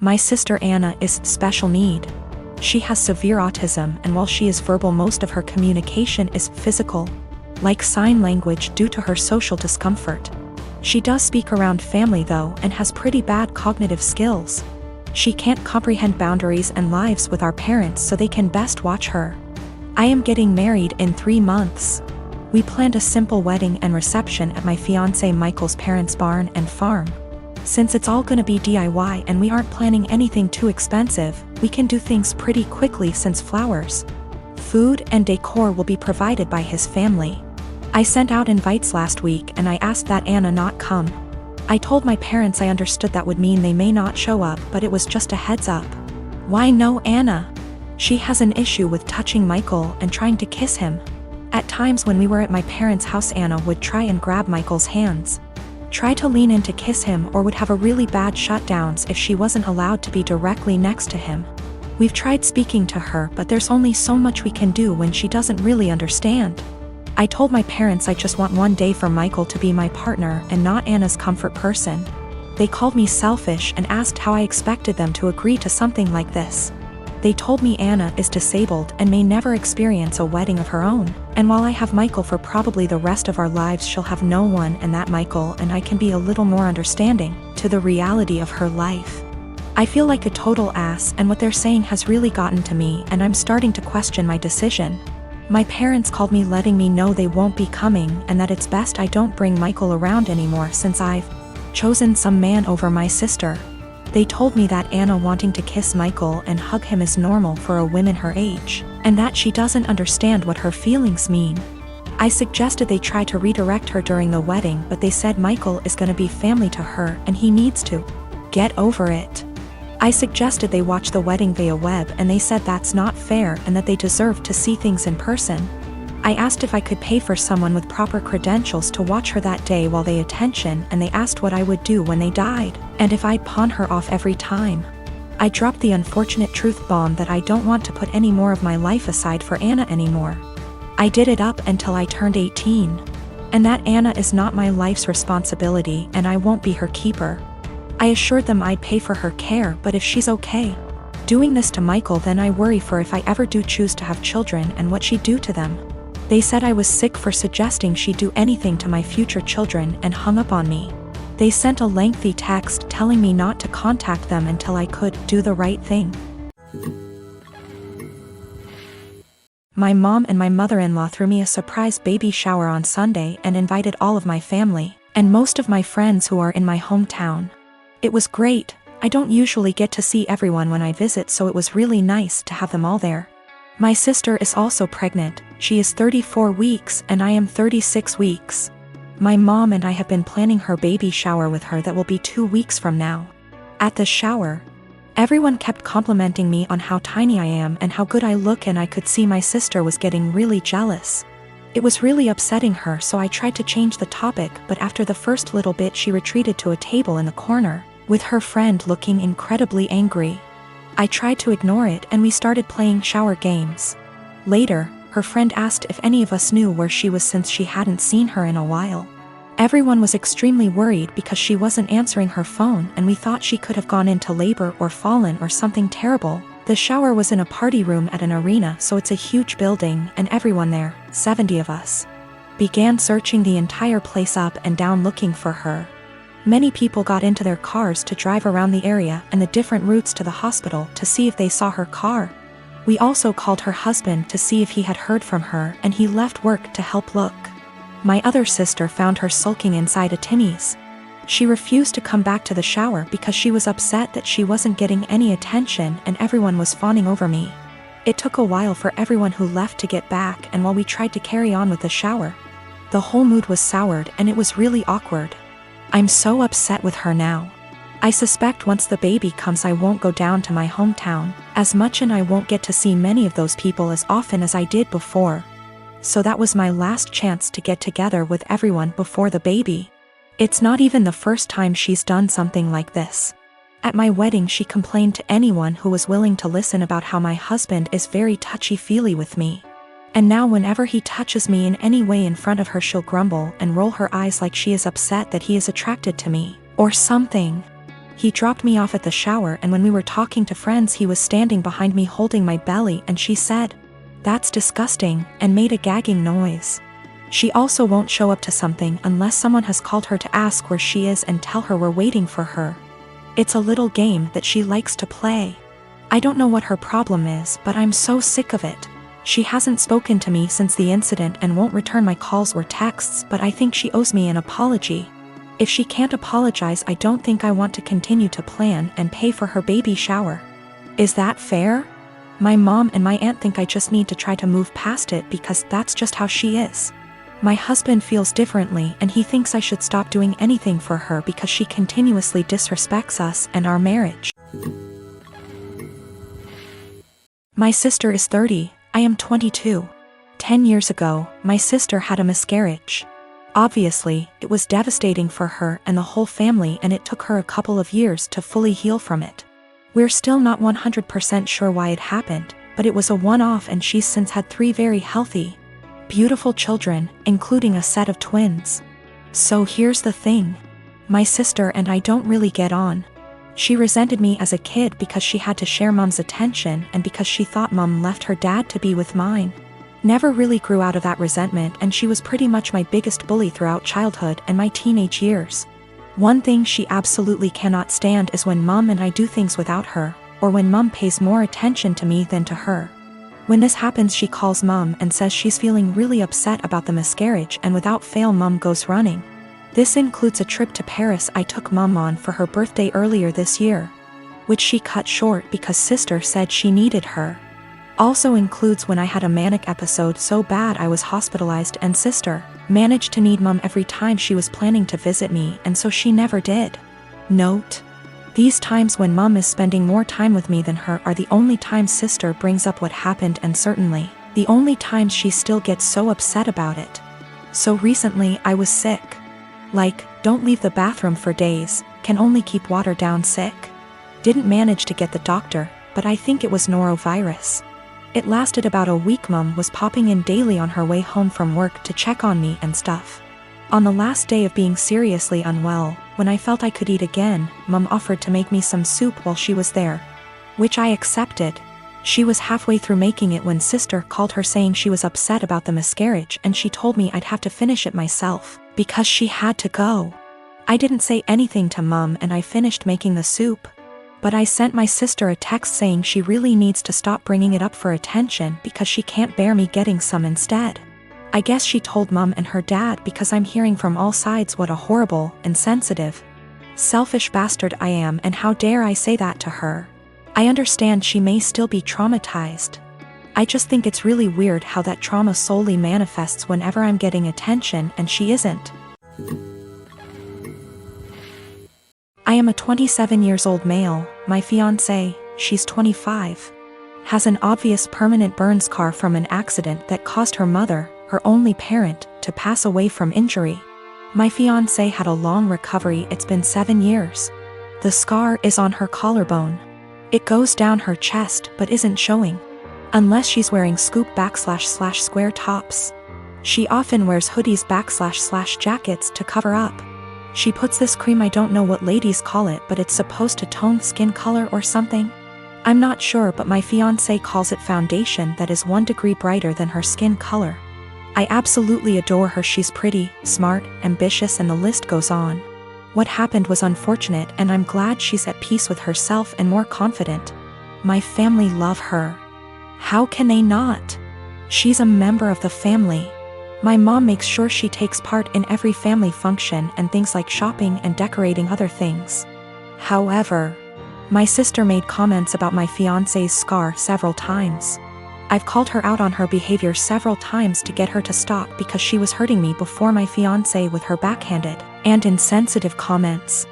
My sister Anna is special need. She has severe autism, and while she is verbal, most of her communication is physical, like sign language, due to her social discomfort. She does speak around family though, and has pretty bad cognitive skills. She can't comprehend boundaries and lives with our parents, so they can best watch her. I am getting married in 3 months. We planned a simple wedding and reception at my fiancé Michael's parents' barn and farm. Since it's all gonna be DIY and we aren't planning anything too expensive, we can do things pretty quickly since flowers, food, and decor will be provided by his family. I sent out invites last week and I asked that Anna not come. I told my parents I understood that would mean they may not show up, but it was just a heads up. Why no Anna? She has an issue with touching Michael and trying to kiss him. At times when we were at my parents' house, Anna would try and grab Michael's hands, try to lean in to kiss him, or would have a really bad shutdowns if she wasn't allowed to be directly next to him. We've tried speaking to her, but there's only so much we can do when she doesn't really understand. I told my parents I just want one day for Michael to be my partner and not Anna's comfort person. They called me selfish and asked how I expected them to agree to something like this. They told me Anna is disabled and may never experience a wedding of her own, and while I have Michael for probably the rest of our lives, she'll have no one, and that Michael and I can be a little more understanding to the reality of her life. I feel like a total ass, and what they're saying has really gotten to me, and I'm starting to question my decision. My parents called me letting me know they won't be coming and that it's best I don't bring Michael around anymore since I've chosen some man over my sister. They told me that Anna wanting to kiss Michael and hug him is normal for a woman her age, and that she doesn't understand what her feelings mean. I suggested they try to redirect her during the wedding, but they said Michael is gonna be family to her and he needs to get over it. I suggested they watch the wedding via web, and they said that's not fair and that they deserve to see things in person. I asked if I could pay for someone with proper credentials to watch her that day while they attention, and they asked what I would do when they died, and if I'd pawn her off every time. I dropped the unfortunate truth bomb that I don't want to put any more of my life aside for Anna anymore. I did it up until I turned 18. And that Anna is not my life's responsibility and I won't be her keeper. I assured them I'd pay for her care, but if she's okay doing this to Michael, then I worry for if I ever do choose to have children and what she'd do to them. They said I was sick for suggesting she'd do anything to my future children and hung up on me. They sent a lengthy text telling me not to contact them until I could do the right thing. My mom and my mother-in-law threw me a surprise baby shower on Sunday and invited all of my family and most of my friends who are in my hometown. It was great. I don't usually get to see everyone when I visit, so it was really nice to have them all there. My sister is also pregnant. She is 34 weeks and I am 36 weeks. My mom and I have been planning her baby shower with her that will be 2 weeks from now. At the shower, everyone kept complimenting me on how tiny I am and how good I look, and I could see my sister was getting really jealous. It was really upsetting her, so I tried to change the topic, but after the first little bit she retreated to a table in the corner, with her friend looking incredibly angry. I tried to ignore it and we started playing shower games. Later, her friend asked if any of us knew where she was since she hadn't seen her in a while. Everyone was extremely worried because she wasn't answering her phone, and we thought she could have gone into labor or fallen or something terrible. The shower was in a party room at an arena, so it's a huge building, and everyone there, 70 of us, began searching the entire place up and down looking for her. Many people got into their cars to drive around the area and the different routes to the hospital to see if they saw her car. We also called her husband to see if he had heard from her, and he left work to help look. My other sister found her sulking inside a Timmy's. She refused to come back to the shower because she was upset that she wasn't getting any attention and everyone was fawning over me. It took a while for everyone who left to get back, and while we tried to carry on with the shower, the whole mood was soured and it was really awkward. I'm so upset with her now. I suspect once the baby comes I won't go down to my hometown as much, and I won't get to see many of those people as often as I did before. So that was my last chance to get together with everyone before the baby. It's not even the first time she's done something like this. At my wedding she complained to anyone who was willing to listen about how my husband is very touchy-feely with me. And now whenever he touches me in any way in front of her, she'll grumble and roll her eyes like she is upset that he is attracted to me or something. He dropped me off at the shower, and when we were talking to friends he was standing behind me holding my belly, and she said, "That's disgusting," and made a gagging noise. She also won't show up to something unless someone has called her to ask where she is and tell her we're waiting for her. It's a little game that she likes to play. I don't know what her problem is, but I'm so sick of it. She hasn't spoken to me since the incident and won't return my calls or texts, but I think she owes me an apology. If she can't apologize, I don't think I want to continue to plan and pay for her baby shower. Is that fair? My mom and my aunt think I just need to try to move past it because that's just how she is. My husband feels differently, and he thinks I should stop doing anything for her because she continuously disrespects us and our marriage. My sister is 30, I am 22. 10 years ago, my sister had a miscarriage. Obviously, it was devastating for her and the whole family, and it took her a couple of years to fully heal from it. We're still not 100% sure why it happened, but it was a one-off, and she's since had 3 very healthy, beautiful children, including a set of twins. So here's the thing. My sister and I don't really get on. She resented me as a kid because she had to share mom's attention and because she thought mom left her dad to be with mine. Never really grew out of that resentment, and she was pretty much my biggest bully throughout childhood and my teenage years. One thing she absolutely cannot stand is when mom and I do things without her, or when mom pays more attention to me than to her. When this happens, she calls mom and says she's feeling really upset about the miscarriage, and without fail mom goes running. This includes a trip to Paris I took mom on for her birthday earlier this year, which she cut short because sister said she needed her. Also includes when I had a manic episode so bad I was hospitalized, and sister managed to need mom every time she was planning to visit me, and so she never did. Note: these times when mom is spending more time with me than her are the only times sister brings up what happened, and certainly the only times she still gets so upset about it. So recently I was sick. Like, don't leave the bathroom for days, can only keep water down sick. Didn't manage to get the doctor, but I think it was norovirus. It lasted about a week. Mom was popping in daily on her way home from work to check on me and stuff. On the last day of being seriously unwell, when I felt I could eat again, mom offered to make me some soup while she was there, which I accepted. She was halfway through making it when sister called her saying she was upset about the miscarriage, and she told me I'd have to finish it myself because she had to go. I didn't say anything to mom and I finished making the soup. But I sent my sister a text saying she really needs to stop bringing it up for attention because she can't bear me getting some instead. I guess she told mom and her dad because I'm hearing from all sides what a horrible, insensitive, selfish bastard I am, and how dare I say that to her. I understand she may still be traumatized. I just think it's really weird how that trauma solely manifests whenever I'm getting attention and she isn't. I am a 27-year-old male. My fiancé, she's 25, has an obvious permanent burn scar from an accident that caused her mother, her only parent, to pass away from injury. My fiancé had a long recovery. It's been 7 years. The scar is on her collarbone. It goes down her chest but isn't showing, unless she's wearing scoop / square tops. She often wears hoodies / jackets to cover up. She puts this cream, I don't know what ladies call it, but it's supposed to tone skin color or something. I'm not sure, but my fiancé calls it foundation that is 1 degree brighter than her skin color. I absolutely adore her. She's pretty, smart, ambitious, and the list goes on. What happened was unfortunate, and I'm glad she's at peace with herself and more confident. My family love her. How can they not? She's a member of the family. My mom makes sure she takes part in every family function and things like shopping and decorating other things. However, my sister made comments about my fiancé's scar several times. I've called her out on her behavior several times to get her to stop because she was hurting me before my fiancé with her backhanded and insensitive comments.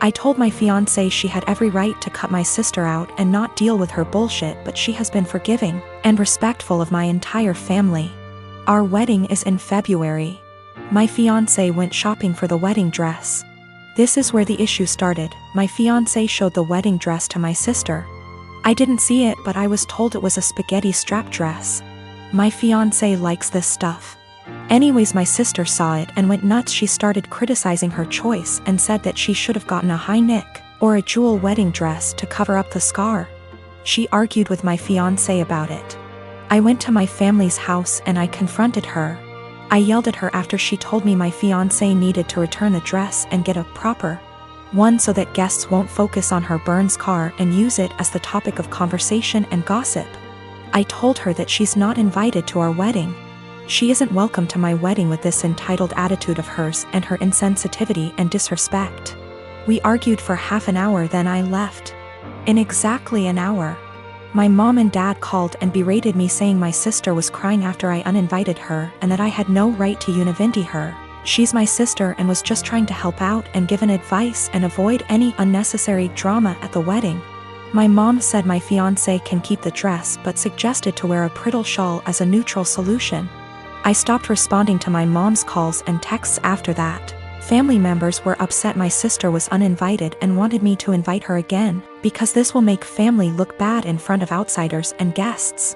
I told my fiancé she had every right to cut my sister out and not deal with her bullshit, but she has been forgiving and respectful of my entire family. Our wedding is in February. My fiancé went shopping for the wedding dress. This is where the issue started. My fiancé showed the wedding dress to my sister. I didn't see it, but I was told it was a spaghetti strap dress. My fiancé likes this stuff. Anyways, my sister saw it and went nuts. She started criticizing her choice and said that she should have gotten a high neck Or a jewel wedding dress to cover up the scar? She argued with my fiancé about it. I went to my family's house and I confronted her. I yelled at her after she told me my fiancé needed to return the dress and get a proper one so that guests won't focus on her burned scar and use it as the topic of conversation and gossip. I told her that she's not invited to our wedding. She isn't welcome to my wedding with this entitled attitude of hers and her insensitivity and disrespect. We argued for half an hour, then I left. In exactly an hour, my mom and dad called and berated me, saying my sister was crying after I uninvited her and that I had no right to univenti her. She's my sister and was just trying to help out and give an advice and avoid any unnecessary drama at the wedding. My mom said my fiancé can keep the dress but suggested to wear a bridal shawl as a neutral solution. I stopped responding to my mom's calls and texts after that. Family members were upset my sister was uninvited and wanted me to invite her again, because this will make family look bad in front of outsiders and guests.